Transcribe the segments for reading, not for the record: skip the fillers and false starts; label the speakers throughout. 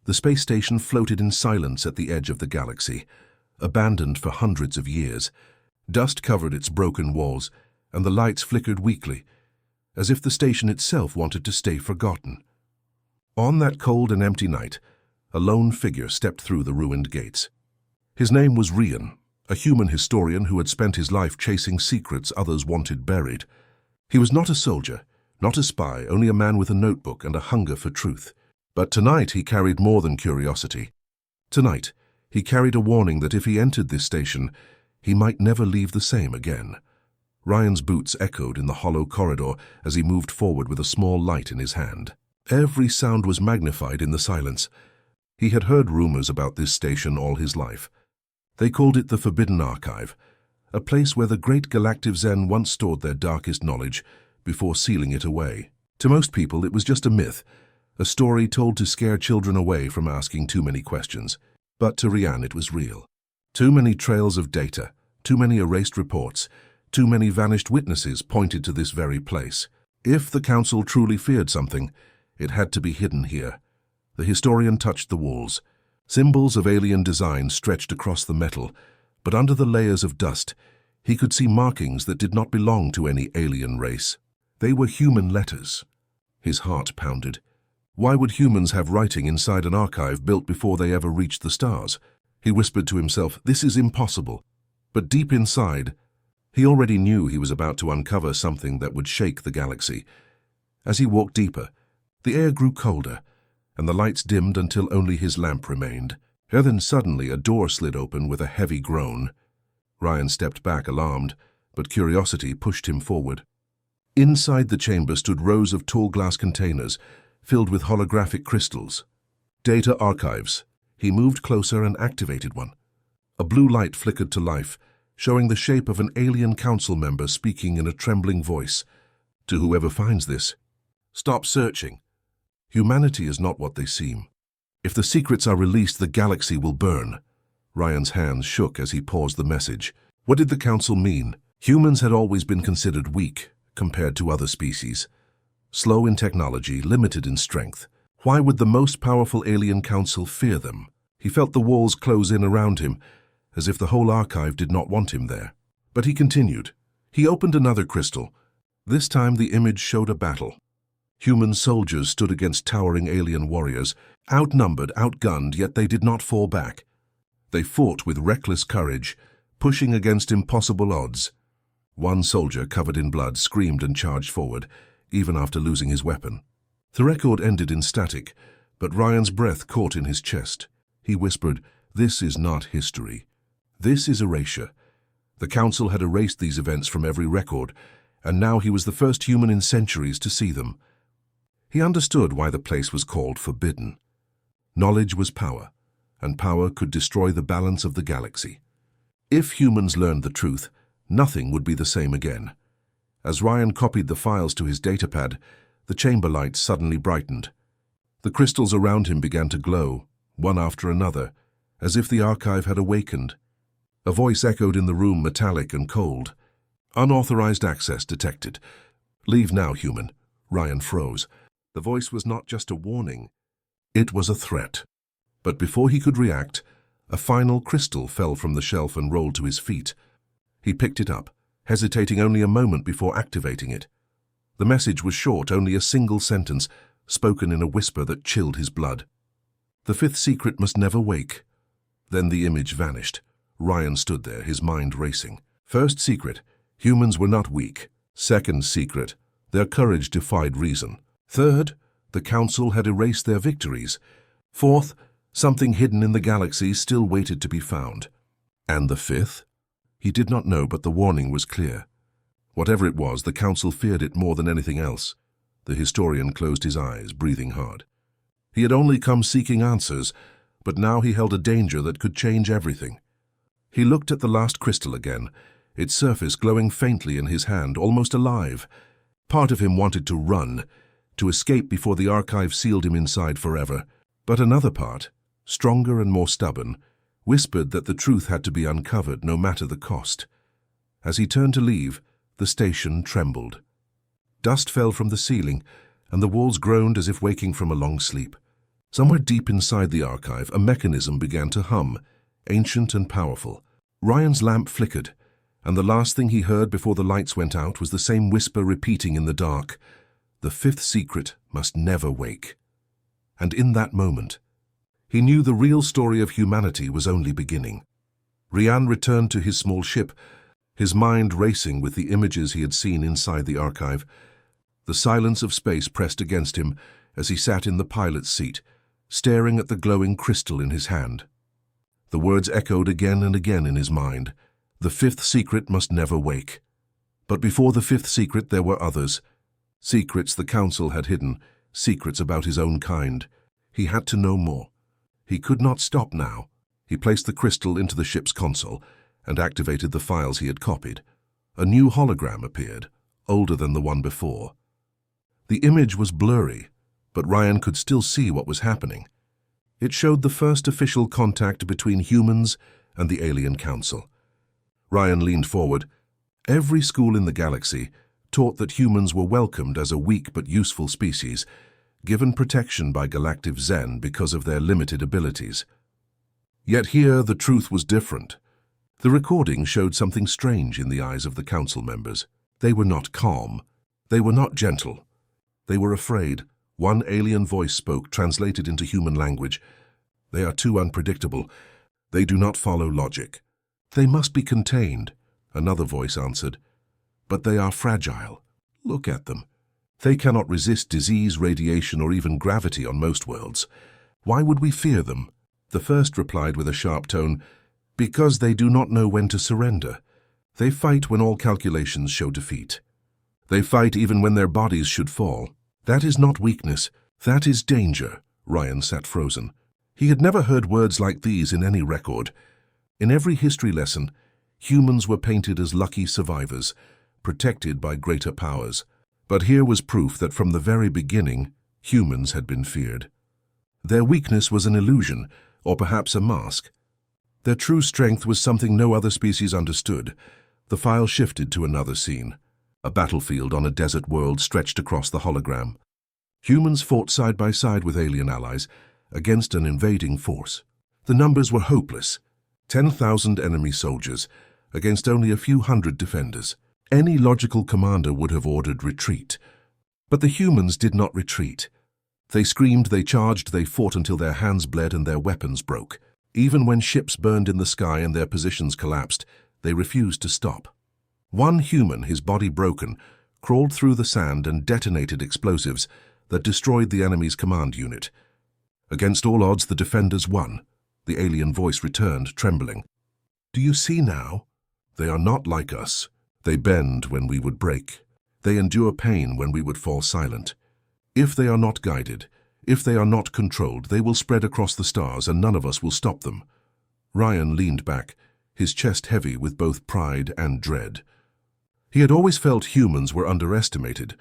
Speaker 1: The space station floated in silence at the edge of the galaxy, abandoned for hundreds of years. Dust covered its broken walls, and the lights flickered weakly, as if the station itself wanted to stay forgotten. On that cold and empty night, a lone figure stepped through the ruined gates. His name was Rian, a human historian who had spent his life chasing secrets others wanted buried. He was not a soldier, not a spy, only a man with a notebook and a hunger for truth. But tonight he carried more than curiosity. Tonight, he carried a warning that if he entered this station, he might never leave the same again. Ryan's boots echoed in the hollow corridor as he moved forward with a small light in his hand. Every sound was magnified in the silence. He had heard rumors about this station all his life. They called it the Forbidden Archive, a place where the great galactic Zen once stored their darkest knowledge before sealing it away. To most people, it was just a myth, a story told to scare children away from asking too many questions. But to Ryan it was real. Too many trails of data, too many erased reports, too many vanished witnesses pointed to this very place. If the Council truly feared something, it had to be hidden here. The historian touched the walls. Symbols of alien design stretched across the metal, but under the layers of dust, he could see markings that did not belong to any alien race. They were human letters. His heart pounded. Why would humans have writing inside an archive built before they ever reached the stars? He whispered to himself, this is impossible. But deep inside, he already knew he was about to uncover something that would shake the galaxy. As he walked deeper, the air grew colder, and the lights dimmed until only his lamp remained. And then suddenly a door slid open with a heavy groan. Ryan stepped back alarmed, but curiosity pushed him forward. Inside the chamber stood rows of tall glass containers, filled with holographic crystals. Data archives. He moved closer and activated one. A blue light flickered to life, showing the shape of an alien council member speaking in a trembling voice. To whoever finds this, stop searching. Humanity is not what they seem. If the secrets are released, the galaxy will burn. Ryan's hands shook as he paused the message. What did the council mean? Humans had always been considered weak compared to other species. Slow in technology, limited in strength. Why would the most powerful alien council fear them? He felt the walls close in around him, as if the whole archive did not want him there. But he continued. He opened another crystal. This time the image showed a battle. Human soldiers stood against towering alien warriors, outnumbered, outgunned, yet they did not fall back. They fought with reckless courage, pushing against impossible odds. One soldier, covered in blood, screamed and charged forward, even after losing his weapon. The record ended in static, but Ryan's breath caught in his chest. He whispered, "This is not history. This is erasure." The Council had erased these events from every record, and now he was the first human in centuries to see them. He understood why the place was called Forbidden. Knowledge was power, and power could destroy the balance of the galaxy. If humans learned the truth, nothing would be the same again. As Ryan copied the files to his datapad, the chamber lights suddenly brightened. The crystals around him began to glow, one after another, as if the archive had awakened. A voice echoed in the room, metallic and cold. Unauthorized access detected. Leave now, human. Ryan froze. The voice was not just a warning. It was a threat. But before he could react, a final crystal fell from the shelf and rolled to his feet. He picked it up, hesitating only a moment before activating it. The message was short, only a single sentence, spoken in a whisper that chilled his blood. The fifth secret must never wake. Then the image vanished. Ryan stood there, his mind racing. First secret, humans were not weak. Second secret, their courage defied reason. Third, the Council had erased their victories. Fourth, something hidden in the galaxy still waited to be found. And the fifth? He did not know, but the warning was clear. Whatever it was, the Council feared it more than anything else. The historian closed his eyes, breathing hard. He had only come seeking answers, but now he held a danger that could change everything. He looked at the last crystal again, its surface glowing faintly in his hand, almost alive. Part of him wanted to run, to escape before the archive sealed him inside forever. But another part, stronger and more stubborn, whispered that the truth had to be uncovered no matter the cost. As he turned to leave, the station trembled. Dust fell from the ceiling, and the walls groaned as if waking from a long sleep. Somewhere deep inside the archive, a mechanism began to hum, ancient and powerful. Ryan's lamp flickered, and the last thing he heard before the lights went out was the same whisper repeating in the dark. The fifth secret must never wake. And in that moment, he knew the real story of humanity was only beginning. Ryan returned to his small ship, his mind racing with the images he had seen inside the archive. The silence of space pressed against him as he sat in the pilot's seat, staring at the glowing crystal in his hand. The words echoed again and again in his mind. The fifth secret must never wake. But before the fifth secret there were others. Secrets the Council had hidden, secrets about his own kind. He had to know more. He could not stop now. He placed the crystal into the ship's console and activated the files he had copied. A new hologram appeared, older than the one before. The image was blurry, but Ryan could still see what was happening. It showed the first official contact between humans and the alien council. Ryan leaned forward. Every school in the galaxy taught that humans were welcomed as a weak but useful species, given protection by Galactic Zen because of their limited abilities. Yet here the truth was different. The recording showed something strange in the eyes of the council members. They were not calm. They were not gentle. They were afraid. One alien voice spoke, translated into human language. They are too unpredictable. They do not follow logic. They must be contained, another voice answered. But they are fragile. Look at them. They cannot resist disease, radiation, or even gravity on most worlds. Why would we fear them? The first replied with a sharp tone, because they do not know when to surrender. They fight when all calculations show defeat. They fight even when their bodies should fall. That is not weakness, that is danger. Ryan sat frozen. He had never heard words like these in any record. In every history lesson, humans were painted as lucky survivors, protected by greater powers. But here was proof that from the very beginning, humans had been feared. Their weakness was an illusion, or perhaps a mask. Their true strength was something no other species understood. The file shifted to another scene. A battlefield on a desert world stretched across the hologram. Humans fought side by side with alien allies against an invading force. The numbers were hopeless. 10,000 enemy soldiers against only a few hundred defenders. Any logical commander would have ordered retreat. But the humans did not retreat. They screamed, they charged, they fought until their hands bled and their weapons broke. Even when ships burned in the sky and their positions collapsed, they refused to stop. One human, his body broken, crawled through the sand and detonated explosives that destroyed the enemy's command unit. Against all odds, the defenders won. The alien voice returned, trembling. Do you see now? They are not like us. They bend when we would break. They endure pain when we would fall silent. If they are not guided, if they are not controlled, they will spread across the stars and none of us will stop them. Ryan leaned back, his chest heavy with both pride and dread. He had always felt humans were underestimated,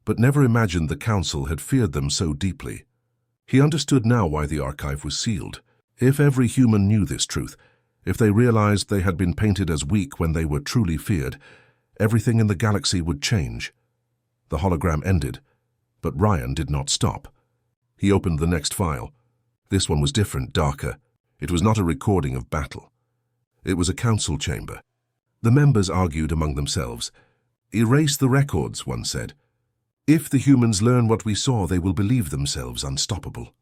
Speaker 1: but never imagined the Council had feared them so deeply. He understood now why the archive was sealed. If every human knew this truth, if they realized they had been painted as weak when they were truly feared, everything in the galaxy would change. The hologram ended, but Ryan did not stop. He opened the next file. This one was different, darker. It was not a recording of battle. It was a council chamber. The members argued among themselves. Erase the records, one said. If the humans learn what we saw, they will believe themselves unstoppable.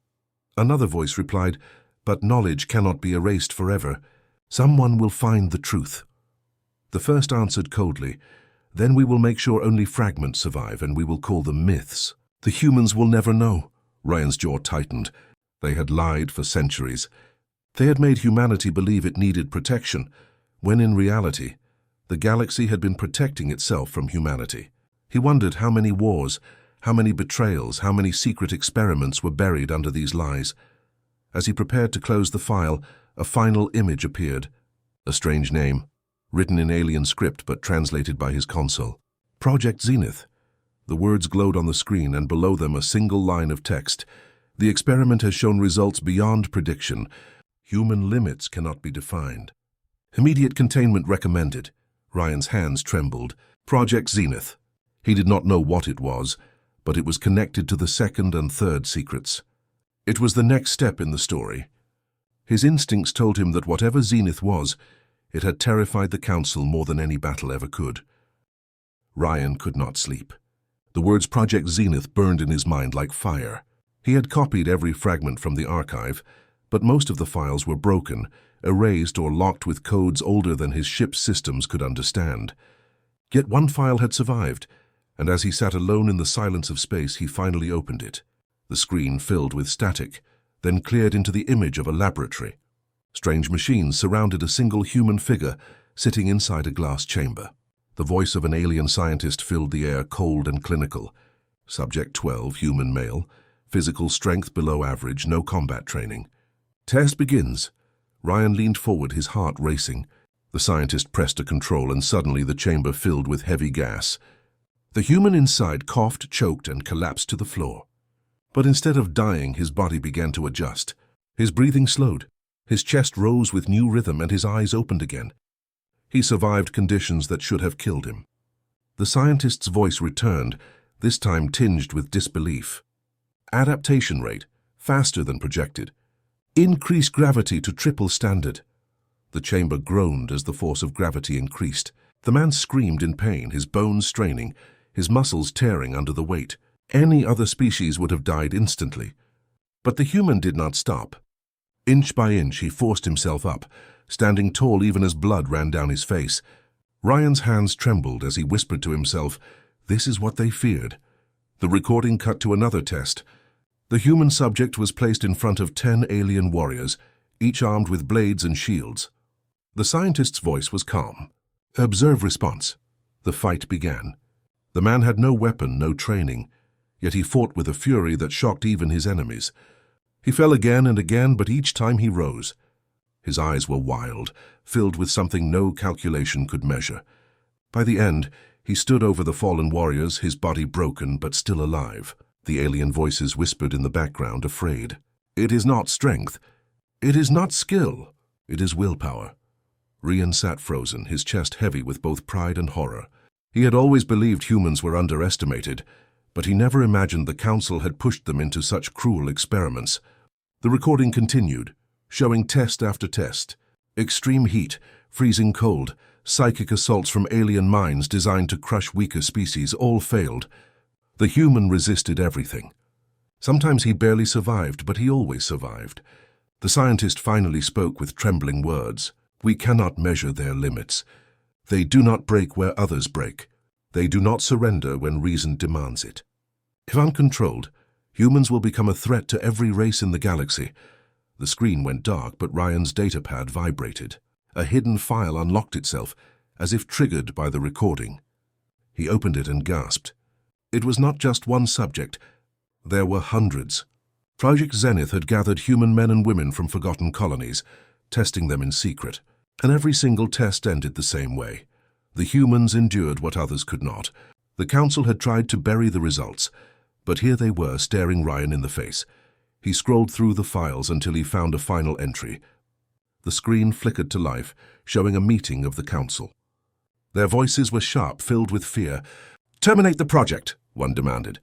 Speaker 1: Another voice replied, but knowledge cannot be erased forever. Someone will find the truth. The first answered coldly, then we will make sure only fragments survive and we will call them myths. The humans will never know. Ryan's jaw tightened. They had lied for centuries. They had made humanity believe it needed protection, when in reality, the galaxy had been protecting itself from humanity. He wondered how many wars, how many betrayals, how many secret experiments were buried under these lies. As he prepared to close the file, a final image appeared. A strange name, written in alien script but translated by his console. Project Zenith. The words glowed on the screen and below them a single line of text. The experiment has shown results beyond prediction. Human limits cannot be defined. Immediate containment recommended. Ryan's hands trembled. Project Zenith. He did not know what it was, but it was connected to the second and third secrets. It was the next step in the story. His instincts told him that whatever Zenith was, it had terrified the Council more than any battle ever could. Ryan could not sleep. The words Project Zenith burned in his mind like fire. He had copied every fragment from the archive, but most of the files were broken, erased or locked with codes older than his ship's systems could understand. Yet one file had survived, and as he sat alone in the silence of space, he finally opened it. The screen filled with static, then cleared into the image of a laboratory. Strange machines surrounded a single human figure sitting inside a glass chamber. The voice of an alien scientist filled the air, cold and clinical. Subject 12, human male. Physical strength below average, no combat training. Test begins. Ryan leaned forward, his heart racing. The scientist pressed a control and suddenly the chamber filled with heavy gas. The human inside coughed, choked, and collapsed to the floor. But instead of dying, his body began to adjust. His breathing slowed. His chest rose with new rhythm and his eyes opened again. He survived conditions that should have killed him. The scientist's voice returned, this time tinged with disbelief. Adaptation rate, faster than projected. Increase gravity to triple standard. The chamber groaned as the force of gravity increased. The man screamed in pain, his bones straining, his muscles tearing under the weight. Any other species would have died instantly. But the human did not stop. Inch by inch, he forced himself up, standing tall even as blood ran down his face. Ryan's hands trembled as he whispered to himself, "This is what they feared." The recording cut to another test. The human subject was placed in front of 10 alien warriors, each armed with blades and shields. The scientist's voice was calm. "Observe response." The fight began. The man had no weapon, no training, yet he fought with a fury that shocked even his enemies. He fell again and again, but each time he rose. His eyes were wild, filled with something no calculation could measure. By the end, he stood over the fallen warriors, his body broken but still alive. The alien voices whispered in the background, afraid. "It is not strength. It is not skill. It is willpower." Ryan sat frozen, his chest heavy with both pride and horror. He had always believed humans were underestimated, but he never imagined the Council had pushed them into such cruel experiments. The recording continued, showing test after test. Extreme heat, freezing cold, psychic assaults from alien minds designed to crush weaker species all failed. The human resisted everything. Sometimes he barely survived, but he always survived. The scientist finally spoke with trembling words. "We cannot measure their limits. They do not break where others break. They do not surrender when reason demands it. If uncontrolled, humans will become a threat to every race in the galaxy." The screen went dark, but Ryan's datapad vibrated. A hidden file unlocked itself, as if triggered by the recording. He opened it and gasped. It was not just one subject. There were hundreds. Project Zenith had gathered human men and women from forgotten colonies, testing them in secret. And every single test ended the same way. The humans endured what others could not. The Council had tried to bury the results, but here they were, staring Ryan in the face. He scrolled through the files until he found a final entry. The screen flickered to life, showing a meeting of the Council. Their voices were sharp, filled with fear. "Terminate the project," one demanded.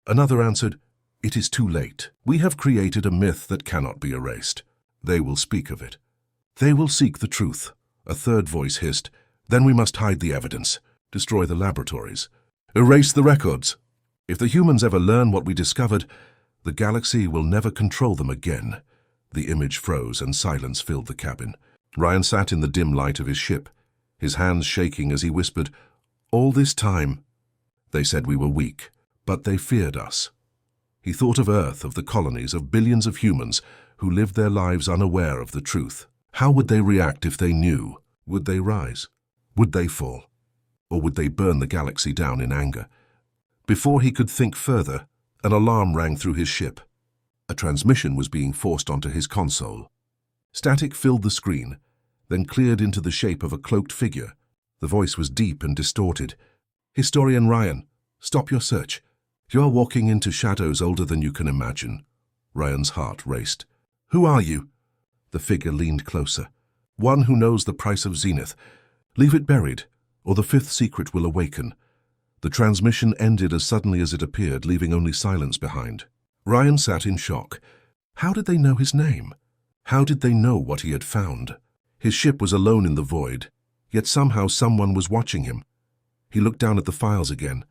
Speaker 1: Another answered, "It is too late. We have created a myth that cannot be erased. They will speak of it. They will seek the truth." A third voice hissed, "Then we must hide the evidence, destroy the laboratories, erase the records. If the humans ever learn what we discovered, the galaxy will never control them again." The image froze and silence filled the cabin. Ryan sat in the dim light of his ship, his hands shaking as he whispered, "All this time, they said we were weak, but they feared us." He thought of Earth, of the colonies, of billions of humans who lived their lives unaware of the truth. How would they react if they knew? Would they rise? Would they fall? Or would they burn the galaxy down in anger? Before he could think further, an alarm rang through his ship. A transmission was being forced onto his console. Static filled the screen, then cleared into the shape of a cloaked figure. The voice was deep and distorted. "Historian Ryan, stop your search. You are walking into shadows older than you can imagine." Ryan's heart raced. "Who are you?" The figure leaned closer. "One who knows the price of Zenith. Leave it buried, or the fifth secret will awaken." The transmission ended as suddenly as it appeared, leaving only silence behind. Ryan sat in shock. How did they know his name? How did they know what he had found? His ship was alone in the void, yet somehow someone was watching him. He looked down at the files again.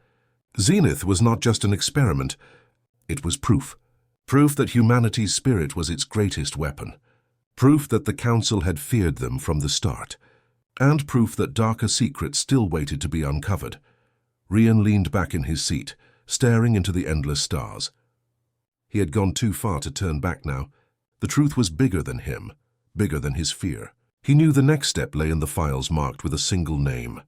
Speaker 1: Zenith was not just an experiment, it was proof. Proof that humanity's spirit was its greatest weapon. Proof that the Council had feared them from the start. And proof that darker secrets still waited to be uncovered. Rian leaned back in his seat, staring into the endless stars. He had gone too far to turn back now. The truth was bigger than him, bigger than his fear. He knew the next step lay in the files marked with a single name,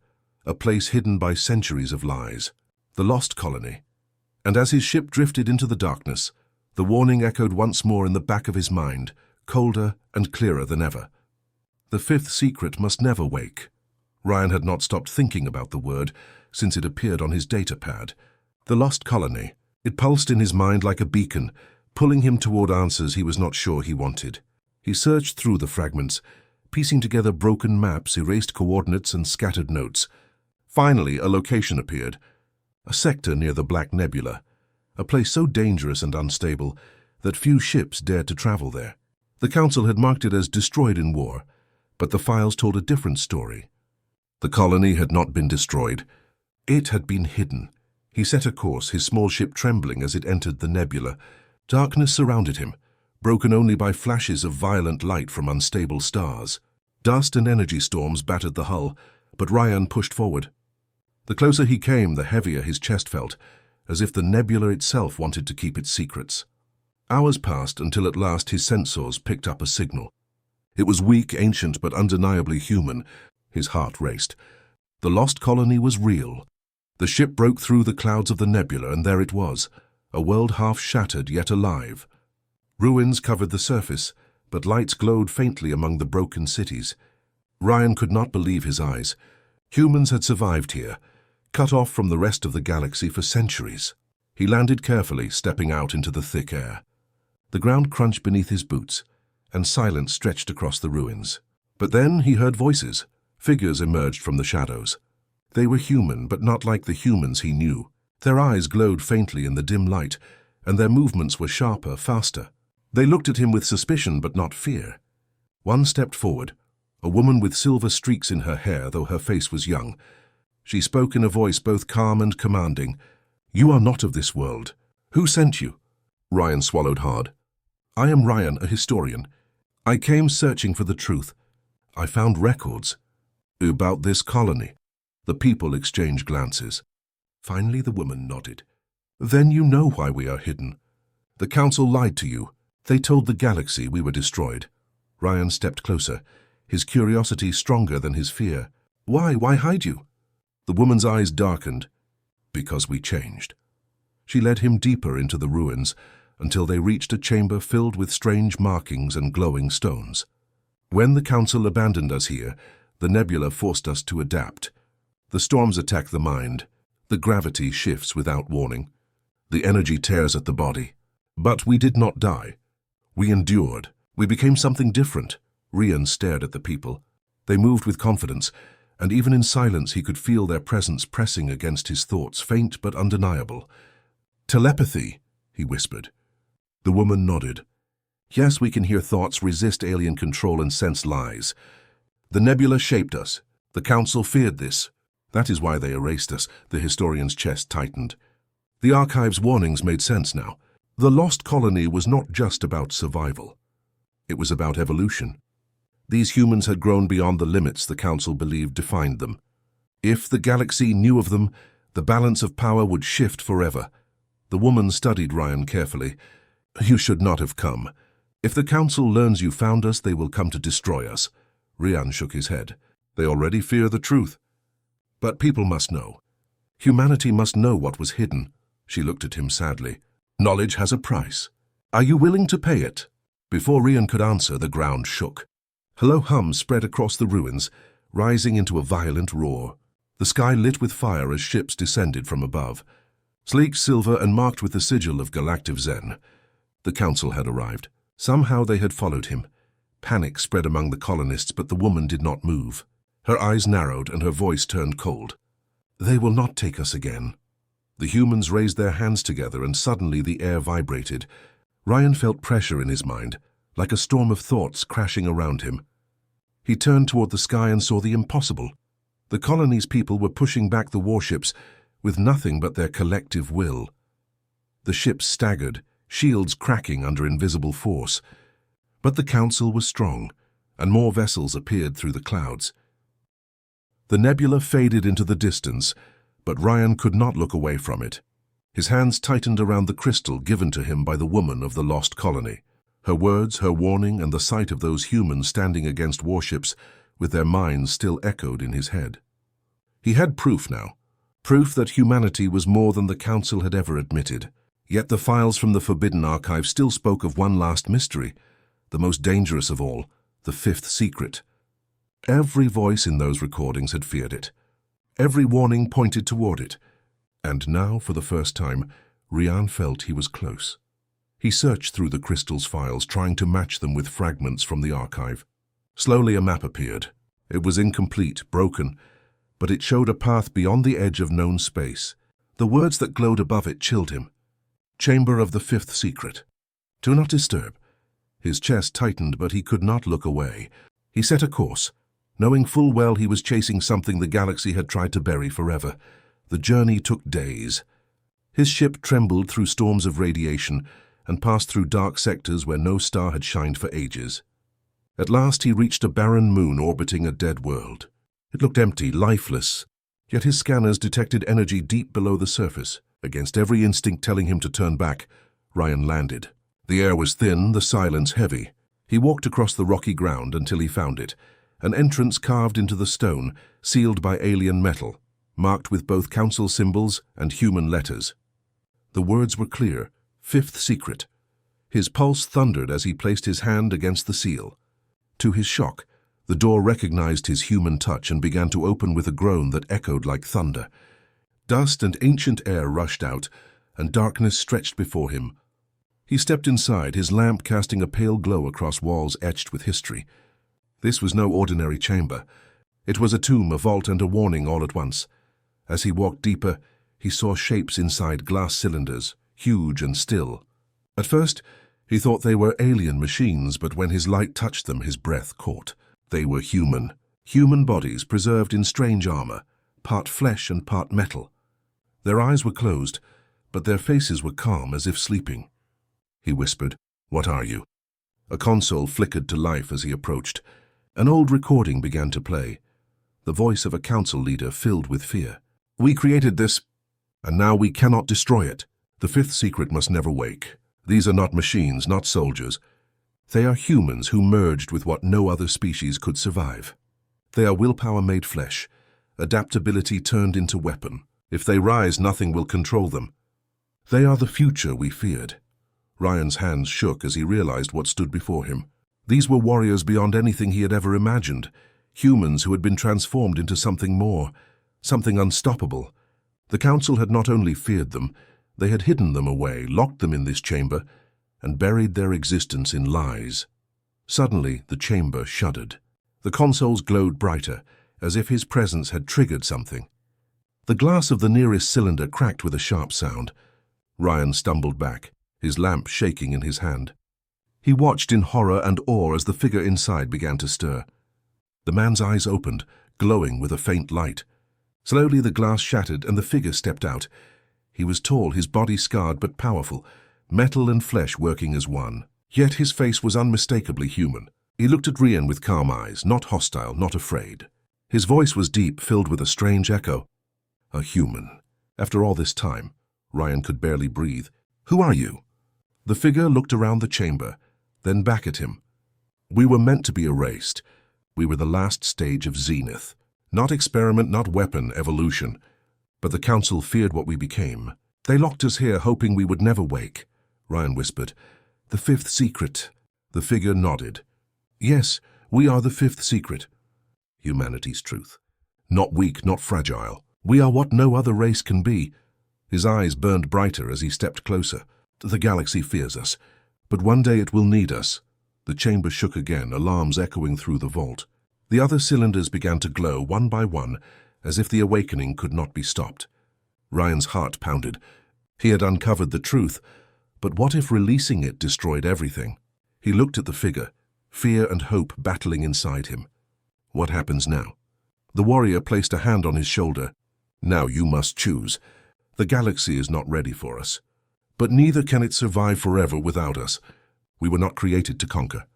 Speaker 1: a place hidden by centuries of lies, the Lost Colony. And as his ship drifted into the darkness, the warning echoed once more in the back of his mind, colder and clearer than ever. The fifth secret must never wake. Ryan had not stopped thinking about the word since it appeared on his data pad. The Lost Colony. It pulsed in his mind like a beacon, pulling him toward answers he was not sure he wanted. He searched through the fragments, piecing together broken maps, erased coordinates, and scattered notes. Finally, a location appeared. A sector near the Black Nebula, a place so dangerous and unstable that few ships dared to travel there. The Council had marked it as destroyed in war, but the files told a different story. The colony had not been destroyed. It had been hidden. He set a course, his small ship trembling as it entered the nebula. Darkness surrounded him, broken only by flashes of violent light from unstable stars. Dust and energy storms battered the hull, but Ryan pushed forward. The closer he came, the heavier his chest felt, as if the nebula itself wanted to keep its secrets. Hours passed until at last his sensors picked up a signal. It was weak, ancient, but undeniably human. His heart raced. The Lost Colony was real. The ship broke through the clouds of the nebula, and there it was, a world half shattered yet alive. Ruins covered the surface, but lights glowed faintly among the broken cities. Ryan could not believe his eyes. Humans had survived here, cut off from the rest of the galaxy for centuries. He landed carefully, stepping out into the thick air. The ground crunched beneath his boots, and silence stretched across the ruins. But then he heard voices. Figures emerged from the shadows. They were human, but not like the humans he knew. Their eyes glowed faintly in the dim light, and their movements were sharper, faster. They looked at him with suspicion, but not fear. One stepped forward, a woman with silver streaks in her hair, though her face was young. She spoke in a voice both calm and commanding. "You are not of this world. Who sent you?" Ryan swallowed hard. "I am Ryan, a historian. I came searching for the truth. I found records about this colony." The people exchanged glances. Finally, the woman nodded. "Then you know why we are hidden. The Council lied to you. They told the galaxy we were destroyed." Ryan stepped closer, his curiosity stronger than his fear. "Why? Why hide you?" The woman's eyes darkened. "Because we changed." She led him deeper into the ruins until they reached a chamber filled with strange markings and glowing stones. "When the Council abandoned us here, the nebula forced us to adapt. The storms attack the mind. The gravity shifts without warning. The energy tears at the body. But we did not die. We endured. We became something different." Rian stared at the people. They moved with confidence, and even in silence he could feel their presence pressing against his thoughts, faint but undeniable. "Telepathy," he whispered. The woman nodded. "Yes, we can hear thoughts, resist alien control, and sense lies. The nebula shaped us. The Council feared this. That is why they erased us." The historian's chest tightened. The archive's warnings made sense now. The Lost Colony was not just about survival. It was about evolution. These humans had grown beyond the limits the Council believed defined them. If the galaxy knew of them, the balance of power would shift forever. The woman studied Ryan carefully. "You should not have come. If the Council learns you found us, they will come to destroy us." Rian shook his head. "They already fear the truth. But people must know. Humanity must know what was hidden." She looked at him sadly. "Knowledge has a price. Are you willing to pay it?" Before Rian could answer, the ground shook. Hello hum spread across the ruins, rising into a violent roar. The sky lit with fire as ships descended from above. Sleek, silver, and marked with the sigil of Galactic Zen. The Council had arrived. Somehow they had followed him. Panic spread among the colonists, but the woman did not move. Her eyes narrowed and her voice turned cold. "They will not take us again." The humans raised their hands together and suddenly the air vibrated. Ryan felt pressure in his mind, like a storm of thoughts crashing around him. He turned toward the sky and saw the impossible. The colony's people were pushing back the warships with nothing but their collective will. The ships staggered, shields cracking under invisible force. But the council was strong, and more vessels appeared through the clouds. The nebula faded into the distance, but Ryan could not look away from it. His hands tightened around the crystal given to him by the woman of the lost colony. Her words, her warning, and the sight of those humans standing against warships with their minds still echoed in his head. He had proof now. Proof that humanity was more than the council had ever admitted. Yet the files from the Forbidden Archive still spoke of one last mystery, the most dangerous of all, the fifth secret. Every voice in those recordings had feared it. Every warning pointed toward it. And now, for the first time, Ryan felt he was close. He searched through the crystal's files, trying to match them with fragments from the archive. Slowly a map appeared. It was incomplete, broken, but it showed a path beyond the edge of known space. The words that glowed above it chilled him. Chamber of the fifth secret. Do not disturb. His chest tightened, but he could not look away. He set a course, knowing full well he was chasing something the galaxy had tried to bury forever. The journey took days. His ship trembled through storms of radiation and passed through dark sectors where no star had shined for ages. At last he reached a barren moon orbiting a dead world. It looked empty, lifeless, yet his scanners detected energy deep below the surface. Against every instinct telling him to turn back, Ryan landed. The air was thin, the silence heavy. He walked across the rocky ground until he found it, an entrance carved into the stone, sealed by alien metal, marked with both council symbols and human letters. The words were clear, fifth secret. His pulse thundered as he placed his hand against the seal. To his shock, the door recognized his human touch and began to open with a groan that echoed like thunder. Dust and ancient air rushed out, and darkness stretched before him. He stepped inside, his lamp casting a pale glow across walls etched with history. This was no ordinary chamber. It was a tomb, a vault, and a warning all at once. As he walked deeper, he saw shapes inside glass cylinders, huge and still. At first, he thought they were alien machines, but when his light touched them, his breath caught. They were human. Human bodies preserved in strange armor, part flesh and part metal. Their eyes were closed, but their faces were calm as if sleeping. He whispered, "What are you?" A console flickered to life as he approached. An old recording began to play, the voice of a council leader filled with fear. "We created this, and now we cannot destroy it. The fifth secret must never wake. These are not machines, not soldiers. They are humans who merged with what no other species could survive. They are willpower made flesh, adaptability turned into weapon. If they rise, nothing will control them. They are the future we feared." Ryan's hands shook as he realized what stood before him. These were warriors beyond anything he had ever imagined, humans who had been transformed into something more, something unstoppable. The council had not only feared them, they had hidden them away, locked them in this chamber, and buried their existence in lies. Suddenly, the chamber shuddered. The consoles glowed brighter, as if his presence had triggered something. The glass of the nearest cylinder cracked with a sharp sound. Ryan stumbled back, his lamp shaking in his hand. He watched in horror and awe as the figure inside began to stir. The man's eyes opened, glowing with a faint light. Slowly the glass shattered and the figure stepped out. He was tall, his body scarred but powerful, metal and flesh working as one. Yet his face was unmistakably human. He looked at Ryan with calm eyes, not hostile, not afraid. His voice was deep, filled with a strange echo. A human. After all this time, Ryan could barely breathe. "Who are you?" The figure looked around the chamber, then back at him. "We were meant to be erased. We were the last stage of zenith. Not experiment, not weapon, evolution. But the council feared what we became. They locked us here, hoping we would never wake." Ryan whispered, "The fifth secret." The figure nodded. "Yes, we are the fifth secret. Humanity's truth. Not weak, not fragile. We are what no other race can be." His eyes burned brighter as he stepped closer. "The galaxy fears us, but one day it will need us." The chamber shook again, alarms echoing through the vault. The other cylinders began to glow one by one, as if the awakening could not be stopped. Ryan's heart pounded. He had uncovered the truth, But what if releasing it destroyed everything? He looked at the figure, fear and hope battling inside him. What happens now? The warrior placed a hand on his shoulder. Now you must choose. The galaxy is not ready for us. But neither can it survive forever without us. We were not created to conquer.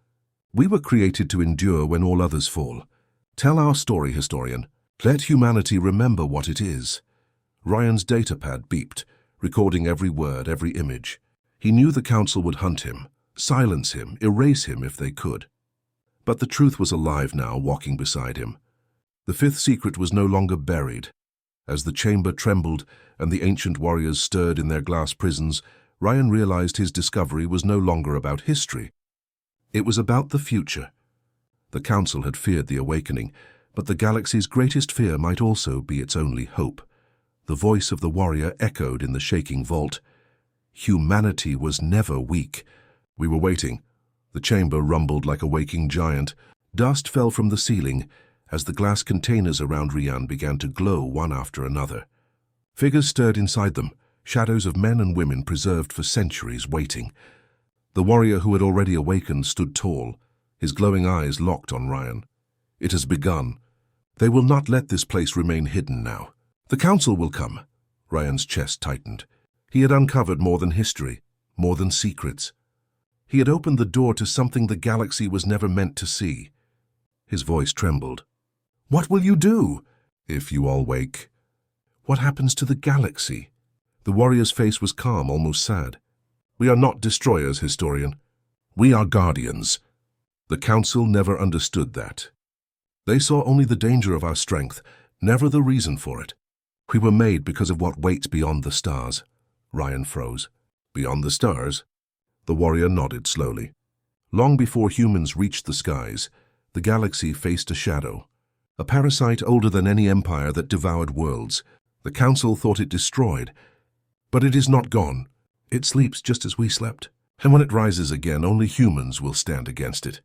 Speaker 1: We were created to endure when all others fall. Tell our story, historian. Let humanity remember what it is. Ryan's datapad beeped, recording every word, every image. He knew the council would hunt him, silence him, erase him if they could. But the truth was alive now, walking beside him. The fifth secret was no longer buried. As the chamber trembled and the ancient warriors stirred in their glass prisons, Ryan realized his discovery was no longer about history. It was about the future. The council had feared the awakening, but the galaxy's greatest fear might also be its only hope. The voice of the warrior echoed in the shaking vault. Humanity was never weak. We were waiting. The chamber rumbled like a waking giant. Dust fell from the ceiling as the glass containers around Ryan began to glow one after another. Figures stirred inside them, shadows of men and women preserved for centuries waiting. The warrior who had already awakened stood tall, his glowing eyes locked on Ryan. It has begun. They will not let this place remain hidden now. The council will come. Ryan's chest tightened. He had uncovered more than history, more than secrets. He had opened the door to something the galaxy was never meant to see. His voice trembled. What will you do if you all wake? What happens to the galaxy? The warrior's face was calm, almost sad. We are not destroyers, historian. We are guardians. The council never understood that. They saw only the danger of our strength, never the reason for it. We were made because of what waits beyond the stars. Ryan froze. Beyond the stars? The warrior nodded slowly. Long before humans reached the skies, the galaxy faced a shadow. A parasite older than any empire that devoured worlds. The council thought it destroyed. But it is not gone. It sleeps just as we slept. And when it rises again, only humans will stand against it.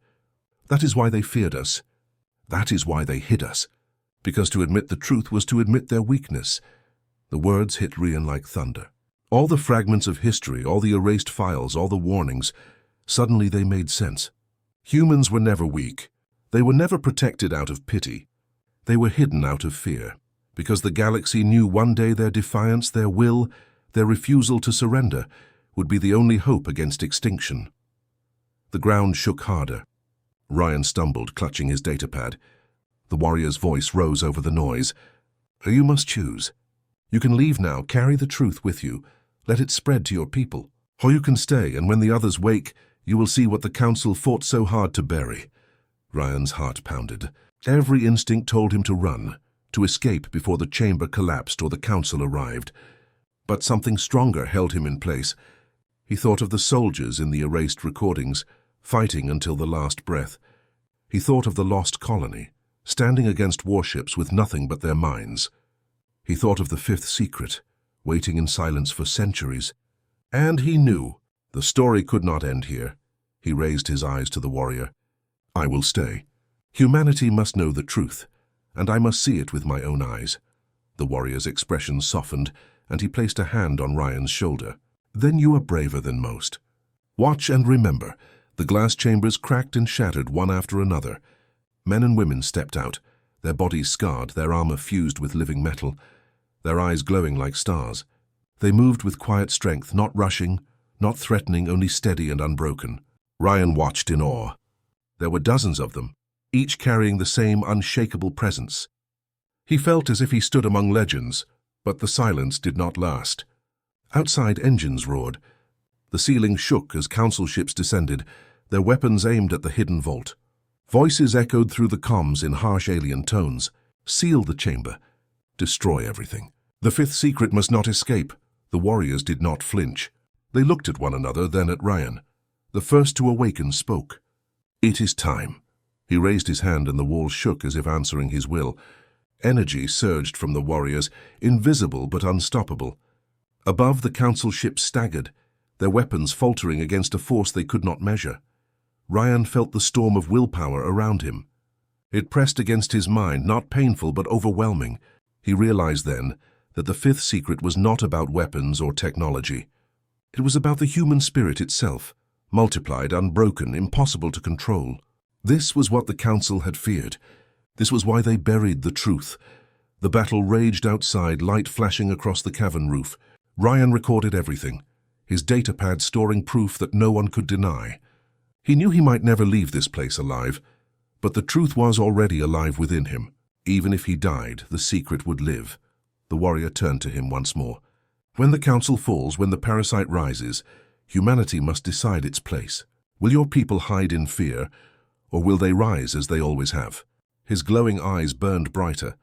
Speaker 1: That is why they feared us. That is why they hid us. Because to admit the truth was to admit their weakness. The words hit Ryan like thunder. All the fragments of history, all the erased files, all the warnings, suddenly they made sense. Humans were never weak. They were never protected out of pity. They were hidden out of fear, because the galaxy knew one day their defiance, their will, their refusal to surrender would be the only hope against extinction. The ground shook harder. Ryan stumbled, clutching his datapad. The warrior's voice rose over the noise. You must choose. You can leave now, carry the truth with you. Let it spread to your people. Or you can stay, and when the others wake, you will see what the council fought so hard to bury. Ryan's heart pounded. Every instinct told him to run, to escape before the chamber collapsed or the council arrived. But something stronger held him in place. He thought of the soldiers in the erased recordings, fighting until the last breath. He thought of the lost colony, standing against warships with nothing but their minds. He thought of the fifth secret, waiting in silence for centuries. And he knew the story could not end here. He raised his eyes to the warrior. I will stay. Humanity must know the truth, and I must see it with my own eyes. The warrior's expression softened, and he placed a hand on Ryan's shoulder. Then you are braver than most. Watch and remember. The glass chambers cracked and shattered one after another. Men and women stepped out, their bodies scarred, their armor fused with living metal, their eyes glowing like stars. They moved with quiet strength, not rushing, not threatening, only steady and unbroken. Ryan watched in awe. There were dozens of them, each carrying the same unshakable presence. He felt as if he stood among legends, but the silence did not last. Outside, engines roared. The ceiling shook as council ships descended, their weapons aimed at the hidden vault. Voices echoed through the comms in harsh alien tones. Seal the chamber. Destroy everything. The fifth secret must not escape. The warriors did not flinch. They looked at one another, then at Ryan. The first to awaken spoke. It is time. He raised his hand and the wall shook as if answering his will. Energy surged from the warriors, invisible but unstoppable. Above, the council ships staggered, their weapons faltering against a force they could not measure. Ryan felt the storm of willpower around him. It pressed against his mind, not painful but overwhelming. He realized then that the fifth secret was not about weapons or technology. It was about the human spirit itself, multiplied, unbroken, impossible to control. This was what the Council had feared. This was why they buried the truth. The battle raged outside, light flashing across the cavern roof. Ryan recorded everything, his datapad storing proof that no one could deny. He knew he might never leave this place alive, but the truth was already alive within him. Even if he died, the secret would live. The warrior turned to him once more. When the Council falls, when the parasite rises, humanity must decide its place. Will your people hide in fear, or will they rise as they always have? His glowing eyes burned brighter.